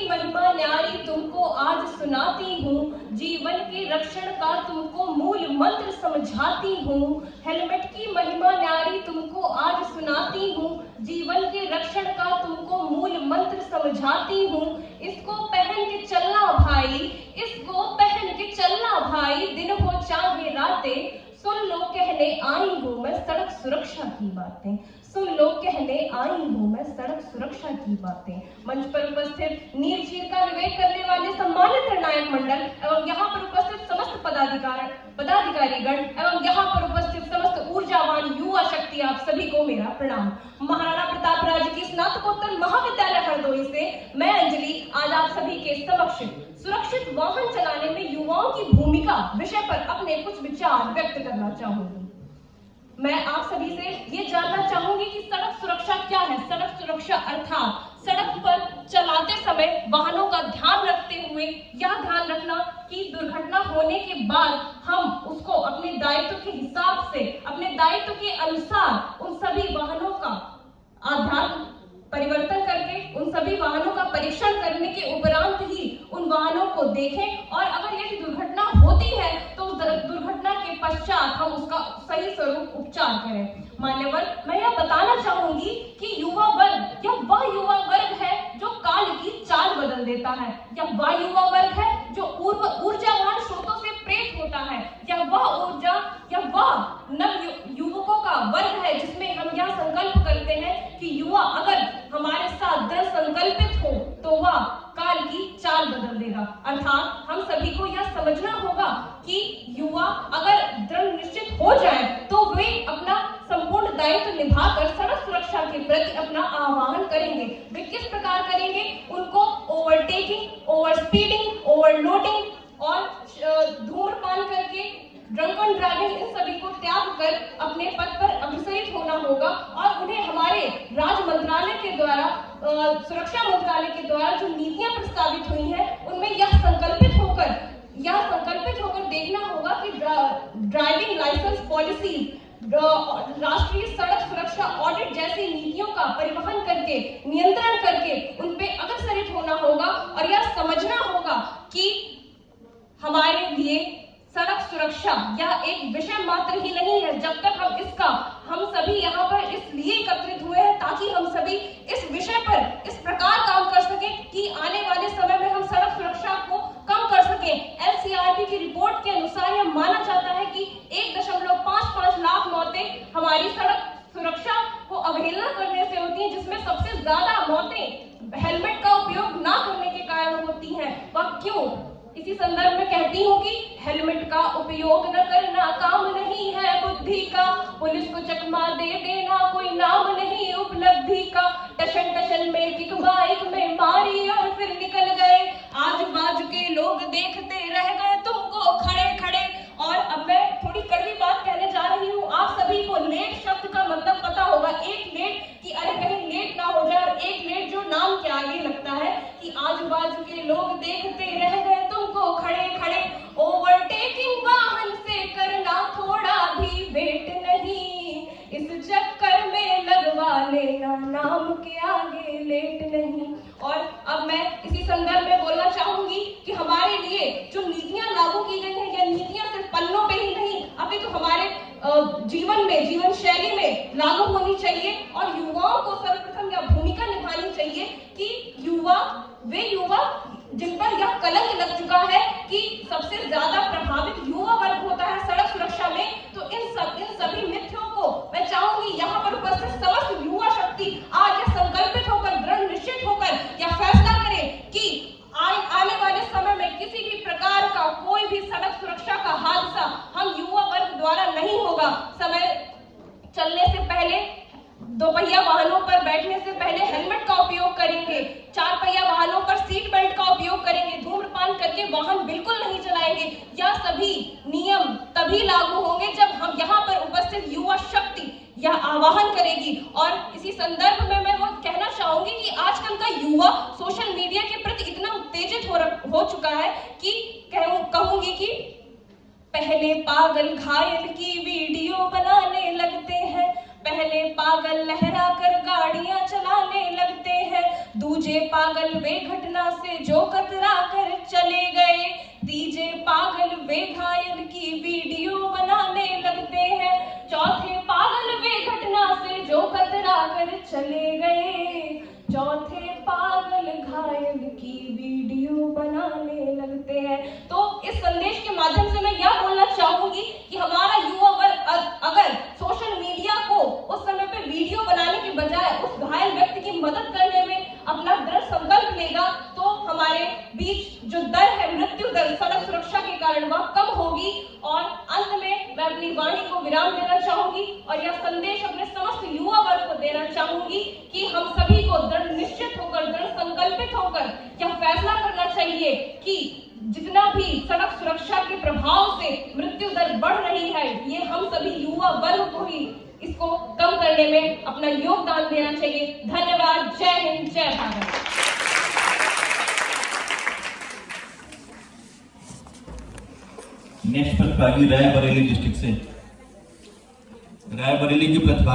महिमा न्यारी तुमको आज सुनाती हूँ, जीवन के रक्षण का तुमको मूल मंत्र समझाती हूँ। हेलमेट की महिमा न्यारी तुमको आज सुनाती हूँ, जीवन के रक्षण का तुमको मूल मंत्र समझाती हूँ। इसको पहन के चलना भाई, इसको पहन के चलना भाई, दिन हो चाहे रातें, सुन लो कहने आई हूँ मैं सड़क सुरक्षा की बातें, सुन लो कहने आई हूँ मैं सड़क सुरक्षा की बातें। मंच पर उपस्थित नील चीर का विवेक करने वाले सम्मानित निर्णायक मंडल एवं यहाँ पर उपस्थित समस्त पदाधिकारीगण एवं यहाँ पर उपस्थित समस्त ऊर्जावान युवा शक्ति, आप सभी को मेरा प्रणाम। महाराणा प्रताप राज्य की स्नातकोत्तर महाविद्यालय हरदोई से मैं अंजलि आज आप सभी के समक्ष सुरक्षित वाहन चलाने में युवाओं की भूमिका विषय पर अपने कुछ विचार व्यक्त करना चाहूंगी। मैं आप सभी से ये जानना चाहूंगी कि सड़क सुरक्षा क्या है। सड़क सुरक्षा अर्थात सड़क पर चलाते समय वाहनों का ध्यान रखते हुए यह ध्यान रखना कि दुर्घटना होने के बाद हम उसको अपने दायित्व के हिसाब से, अपने दायित्व के अनुसार उन सभी वाहनों का आधार परिवर्तन करके उन सभी वाहनों का परीक्षण करने के उपरांत ही उन वाहनों को देखें और अगर यदि दुर्घटना होती है तो दुर्घटना के पश्चात हम उसका सही स्वरूप उपचार करें। मान्यवर, मैं यह बताना चाहूंगी कि युवा वर्ग यह वह युवा वर्ग है जो काल की चाल बदल देता है। यह वह युवा वर्ग है जो ऊर्जावान स्रोतों से प्रेरित होता है। यह वह नव युवकों का वर्ग है जिसमें हम यह संकल्प करते हैं कि युवा अगर हमारे साथ दृढ़ संकल्पित हो तो वह काल की चाल बदल देगा। अर्थात हम सभी को यह समझना होगा कि युवा अगर दृढ़ निश्चित हो जाए तो वे अपना संपूर्ण दायित्व निभाकर सड़क सुरक्षा के प्रति अपना आह्वान करेंगे। वे किस प्रकार करेंगे? उनको ओवरटेकिंग, ओवर स्पीडिंग, ओवरलोडिंग और धूम्रपान करके, ड्रंकन ड्राइविंग, इन सभी को त्याग कर अपने पथ पर अग्रसरित होना होगा और उन्हें हमारे राज्य मंत्रालय के द्वारा, सुरक्षा मंत्रालय के द्वारा जो नीतियां प्रस्तावित हुई हैं उनमें यह संकल्पित होकर देखना होगा कि ड्राइविंग लाइसेंस पॉलिसी, राष्ट्रीय सड़क सुरक्षा ऑडिट जैसी नीतियों का परिवहन करके, नियंत्रण करके उन पे अग्रसरित होना होगा और यह समझना होगा कि हमारे लिए सड़क सुरक्षा यह एक विषय मात्र ही नहीं है। जब तक हम सभी यहाँ पर इसलिए एकत्रित हुए हैं ताकि हम सभी इस विषय पर इस प्रकार काम कर सकें कि आने वाले समय में हम सड़क सुरक्षा को कम कर सकें। एनसीआरबी की रिपोर्ट के अनुसार यह माना जाता है कि 1.55 लाख मौतें हमारी सड़क सुरक्षा को अवहेलना करने से होती हैं, जिसमें सबसे ज्यादा मौतें हेलमेट का उपयोग ना करने के कारण होती हैं। वह क्यों? इसी संदर्भ में कहती हूँ कि हेलमेट का उपयोग न करना काम नहीं है बुद्धि का, पुलिस को चकमा दे देना कोई नाम नहीं उपलब्धि का। टशन टशन में किक बाइक में मारी और फिर निकल गए, आजू बाजू के लोग देखते रह गए तुमको खड़े खड़े। और अब मैं थोड़ी कड़वी बात कहने जा रही हूँ। आप सभी को लेट शब्द का मतलब पता होगा। एक लेट कि अरे कहीं लेट ना हो जाए, और एक लेट जो नाम के आगे लगता है कि आजू बाजू के लोग देखते रह गए तुमको खड़े खड़े। ओवरटेकिंग वाहन से करना थोड़ा भी वेट नहीं, इस चक्कर में लगवा लेना नाम के आगे लेट नहीं। और अब मैं इसी संदर्भ में बोलना चाहूंगी कि हमारे लिए जो नीतियां लागू की गई हैं, यह नीतियां सिर्फ पन्नों पे ही नहीं अभी तो हमारे जीवन में, जीवन शैली में लागू होनी चाहिए। और युवाओं को सर्वप्रथम यह भूमिका निभानी चाहिए कि वे युवा जिन पर यह कलंक लग चुका है कि सबसे ज्यादा प्रभावित युवा वर्ग होता है सड़क सुरक्षा में, तो इन सभी मिथ्यों को मैं चाहूंगी यहाँ पर उपस्थित समस्त युवा शक्ति आज यह संकल्पित होकर, दृढ़ निश्चित होकर यह फैसला करे कि आने वाले समय में किसी भी प्रकार का कोई भी सड़क सुरक्षा का हादसा हम युवा वर्ग द्वारा नहीं होगा। समय चलने से पहले, दोपहिया वाहनों पर बैठने से पहले हेलमेट का उपयोग करेंगे, 4 पहिया वाहनों पर सीट बेल्ट का उपयोग करेंगे, धूम्रपान करके वाहन बिल्कुल नहीं चलाएंगे। यह सभी नियम तभी लागू होंगे जब हम यहाँ पर उपस्थित युवा शक्ति यह आह्वान करेगी। और इसी संदर्भ में मैं वो कहना चाहूंगी कि आजकल का युवा सोशल मीडिया के प्रति इतना उत्तेजित हो चुका है कि कहूंगी कि पहले पागल घायल की वीडियो बनाने लगते हैं, पहले पागल लहरा कर गाड़ियां चलाने लगते हैं, दूजे पागल वे घटना से जो कतरा कर चले गए, तीजे पागल वे घायल की वीडियो बनाने लगते हैं, चौथे पागल वे घटना से जो कतरा कर चले गए, चौथे पागल घायल की वीडियो बनाने लगते हैं। तो इस संदेश के माध्यम से मैं यह बोलना चाहूंगी कि हमारा युवा वर्ग अगर सोशल मीडिया को उस समय पे वीडियो बनाने के बजाय उस घायल व्यक्ति की मदद करने में अपना दृढ़ संकल्प लेगा तो हमारे बीच जो दर है, मृत्यु दर सड़क सुरक्षा के कारण वह कम होगी। और अंत में मैं अपनी वाणी को विराम देना चाहूंगी और यह संदेश अपने समस्त युवा वर्ग को देना चाहूंगी कि हम सभी को दृढ़ निश्चित होकर, दृढ़ संकल्पित होकर यह फैसला करना चाहिए कि जितना भी सड़क सुरक्षा के प्रभाव से मृत्यु दर बढ़ रही है, ये हम सभी युवा वर्ग को ही इसको कम करने में अपना योगदान देना चाहिए। धन्यवाद। जय हिंद, जय भारत। नेक्स्ट प्रतिभागी रायबरेली डिस्ट्रिक्ट से, रायबरेली की प्रतिभा